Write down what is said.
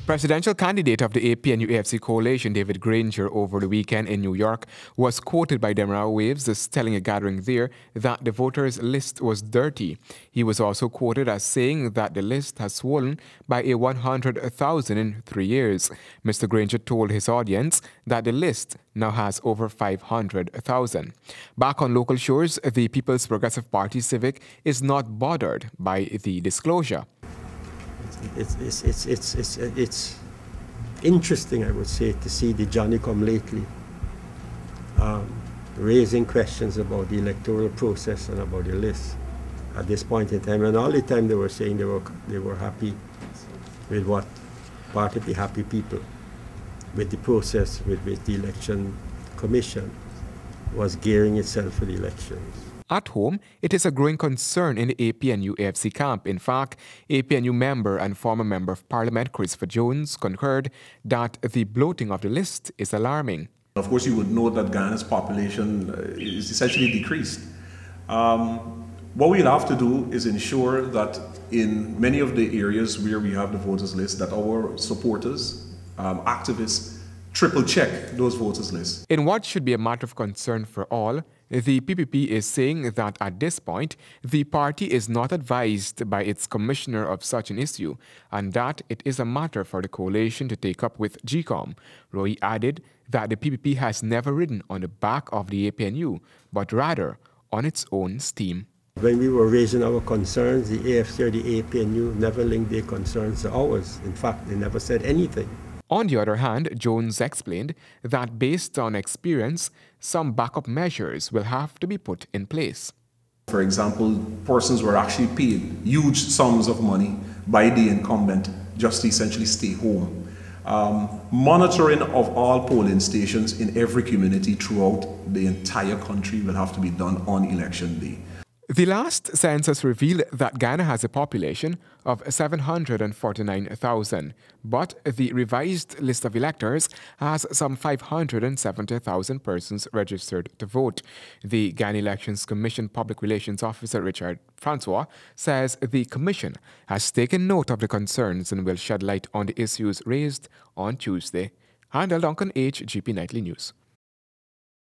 Presidential candidate of the APNU-AFC coalition, David Granger, over the weekend in New York, was quoted by Demerara Waves as telling a gathering there that the voters' list was dirty. He was also quoted as saying that the list has swollen by 100,000 in 3 years. Mr. Granger told his audience that the list now has over 500,000. Back on local shores, the People's Progressive Party Civic is not bothered by the disclosure. It's interesting, I would say, to see the Johnny-come-lately raising questions about the electoral process and about the list at this point in time. And all the time they were saying they were happy with what part of the happy people with the process with which the election commission was gearing itself for the elections. At home, it is a growing concern in the APNU-AFC camp. In fact, APNU member and former Member of Parliament Christopher Jones concurred that the bloating of the list is alarming. Of course, you would know that Ghana's population is essentially decreased. What we'll have to do is ensure that in many of the areas where we have the voters list, that our supporters, activists, triple check those voters lists. In what should be a matter of concern for all, the PPP is saying that at this point, the party is not advised by its commissioner of such an issue, and that it is a matter for the coalition to take up with GCOM. Roy added that the PPP has never ridden on the back of the APNU, but rather on its own steam. When we were raising our concerns, the AFC or the APNU never linked their concerns to ours. In fact, they never said anything. On the other hand, Jones explained that based on experience, some backup measures will have to be put in place. For example, persons were actually paid huge sums of money by the incumbent just to essentially stay home. Monitoring of all polling stations in every community throughout the entire country will have to be done on election day. The last census revealed that Ghana has a population of 749,000, but the revised list of electors has some 570,000 persons registered to vote. The Ghana Elections Commission Public Relations Officer Richard Francois says the commission has taken note of the concerns and will shed light on the issues raised on Tuesday. Handel Duncan, HGP Nightly News.